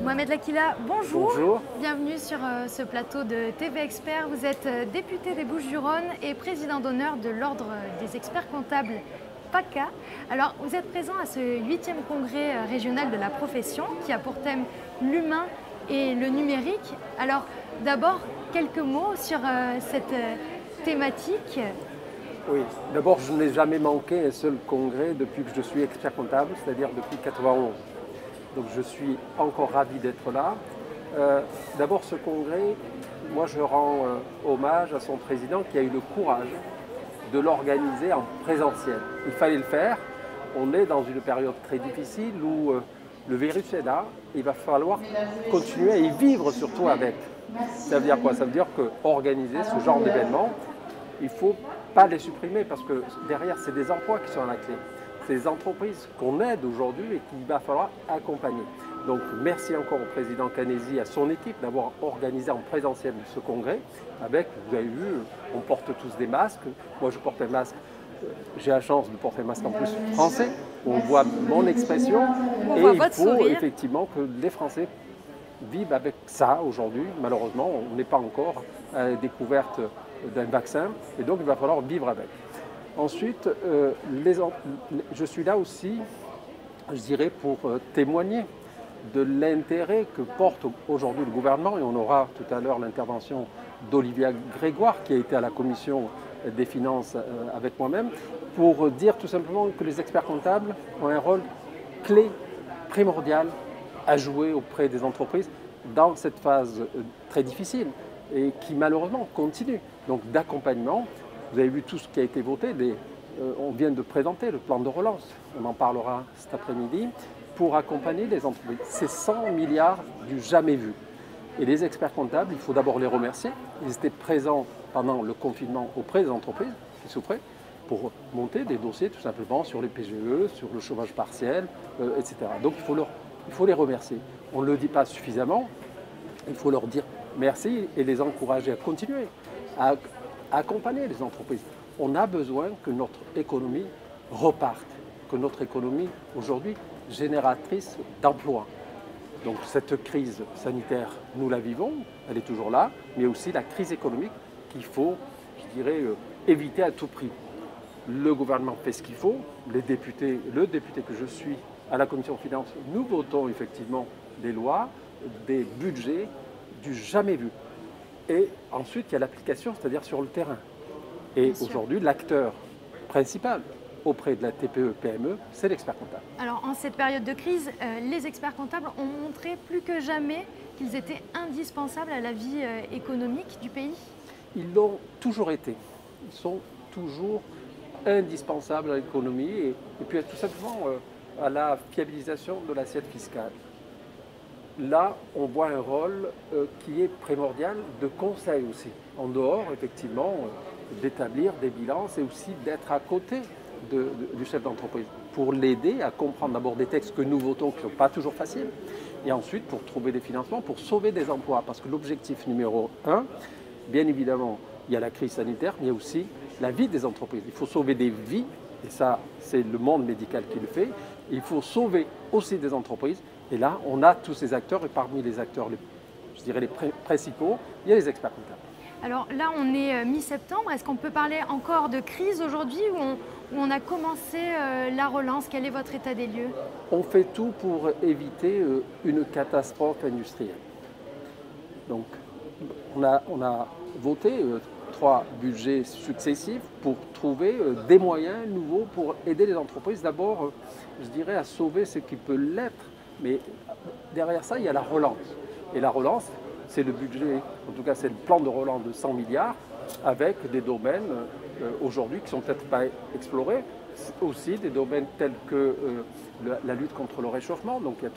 Mohamed Lakila, bonjour. Bonjour. Bienvenue sur ce plateau de TV Expert. Vous êtes député des Bouches-du-Rhône et président d'honneur de l'Ordre des experts comptables PACA. Alors, vous êtes présent à ce 8e congrès régional de la profession qui a pour thème l'humain et le numérique. Alors, d'abord, quelques mots sur cette thématique. Oui, d'abord, je n'ai jamais manqué un seul congrès depuis que je suis expert comptable, c'est-à-dire depuis 1991. Donc je suis encore ravi d'être là. D'abord ce congrès, moi je rends hommage à son président qui a eu le courage de l'organiser en présentiel. Il fallait le faire. On est dans une période très difficile où le virus est là. Il va falloir continuer à y vivre surtout avec. Ça veut dire quoi? Ça veut dire qu'organiser ce genre d'événement, il ne faut pas les supprimer parce que derrière c'est des emplois qui sont à la clé. C'est des entreprises qu'on aide aujourd'hui et qu'il va falloir accompagner. Donc merci encore au président Canesi et à son équipe d'avoir organisé en présentiel ce congrès avec, vous avez vu, on porte tous des masques. Moi je porte un masque, j'ai la chance de porter un masque en plus français. On voit mon expression et il faut effectivement que les Français vivent avec ça aujourd'hui. Malheureusement, on n'est pas encore à la découverte d'un vaccin et donc il va falloir vivre avec. Ensuite, je suis là aussi, je dirais, pour témoigner de l'intérêt que porte aujourd'hui le gouvernement, et on aura tout à l'heure l'intervention d'Olivia Grégoire, qui a été à la commission des finances avec moi-même, pour dire tout simplement que les experts comptables ont un rôle clé, primordial, à jouer auprès des entreprises dans cette phase très difficile, et qui malheureusement continue, donc d'accompagnement. Vous avez vu tout ce qui a été voté, on vient de présenter le plan de relance, on en parlera cet après-midi, pour accompagner les entreprises. C'est 100 milliards du jamais vu. Et les experts comptables, il faut d'abord les remercier. Ils étaient présents pendant le confinement auprès des entreprises qui souffraient pour monter des dossiers tout simplement sur les PGE, sur le chômage partiel, etc. Donc il faut les remercier. On ne le dit pas suffisamment, il faut leur dire merci et les encourager à continuer, à accompagner les entreprises. On a besoin que notre économie reparte, que notre économie aujourd'hui génératrice d'emplois. Donc cette crise sanitaire, nous la vivons, elle est toujours là, mais aussi la crise économique qu'il faut, je dirais, éviter à tout prix. Le gouvernement fait ce qu'il faut, le député que je suis à la commission des finances, nous votons effectivement des lois, des budgets du jamais vu. Et ensuite, il y a l'application, c'est-à-dire sur le terrain. Et aujourd'hui, l'acteur principal auprès de la TPE-PME, c'est l'expert comptable. Alors, en cette période de crise, les experts comptables ont montré plus que jamais qu'ils étaient indispensables à la vie économique du pays. Ils l'ont toujours été. Ils sont toujours indispensables à l'économie et puis tout simplement à la fiabilisation de l'assiette fiscale. Là, on voit un rôle qui est primordial de conseil aussi. En dehors, effectivement, d'établir des bilans, c'est aussi d'être à côté du chef d'entreprise pour l'aider à comprendre d'abord des textes que nous votons qui ne sont pas toujours faciles et ensuite pour trouver des financements, pour sauver des emplois. Parce que l'objectif numéro 1, bien évidemment, il y a la crise sanitaire, mais il y a aussi la vie des entreprises. Il faut sauver des vies, et ça, c'est le monde médical qui le fait. Il faut sauver aussi des entreprises. Et là, on a tous ces acteurs, et parmi les acteurs, je dirais les principaux, il y a les experts comptables. Alors là, on est mi-septembre. Est-ce qu'on peut parler encore de crise aujourd'hui où on a commencé la relance? Quel est votre état des lieux? On fait tout pour éviter une catastrophe industrielle. Donc, on a voté 3 budgets successifs pour trouver des moyens nouveaux pour aider les entreprises. D'abord, je dirais, à sauver ce qui peut l'être. Mais derrière ça, il y a la relance. Et la relance, c'est le budget, en tout cas c'est le plan de relance de 100 milliards avec des domaines aujourd'hui qui ne sont peut-être pas explorés, aussi des domaines tels que la lutte contre le réchauffement. Donc il y a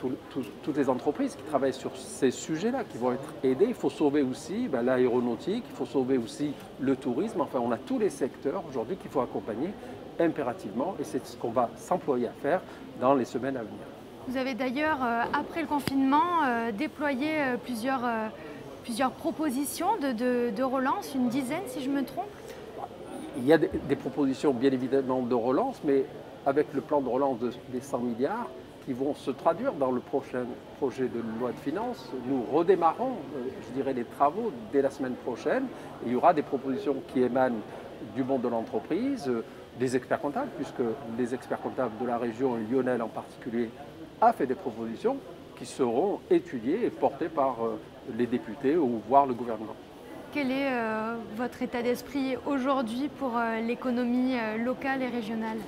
toutes les entreprises qui travaillent sur ces sujets-là qui vont être aidées. Il faut sauver aussi l'aéronautique, il faut sauver aussi le tourisme. Enfin, on a tous les secteurs aujourd'hui qu'il faut accompagner impérativement et c'est ce qu'on va s'employer à faire dans les semaines à venir. Vous avez d'ailleurs, après le confinement, déployé plusieurs plusieurs propositions de relance, une dizaine si je me trompe. Il y a des propositions bien évidemment de relance, mais avec le plan de relance des 100 milliards qui vont se traduire dans le prochain projet de loi de finances. Nous redémarrons, je dirais, les travaux dès la semaine prochaine. Et il y aura des propositions qui émanent du monde de l'entreprise, des experts comptables, puisque les experts comptables de la région, et Lionel en particulier, a fait des propositions qui seront étudiées et portées par les députés ou voire le gouvernement. Quel est votre état d'esprit aujourd'hui pour l'économie locale et régionale?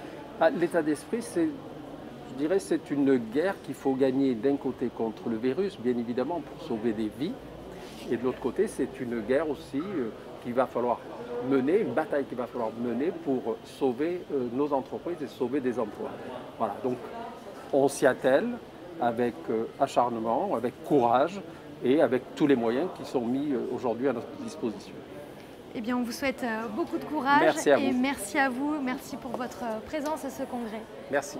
L'état d'esprit, je dirais, c'est une guerre qu'il faut gagner d'un côté contre le virus, bien évidemment, pour sauver des vies. Et de l'autre côté, c'est une guerre aussi qu'il va falloir mener, une bataille qu'il va falloir mener pour sauver nos entreprises et sauver des emplois. Voilà, donc on s'y attelle avec acharnement, avec courage et avec tous les moyens qui sont mis aujourd'hui à notre disposition. Eh bien, on vous souhaite beaucoup de courage. Merci à vous. Et merci à vous. Merci pour votre présence à ce congrès. Merci.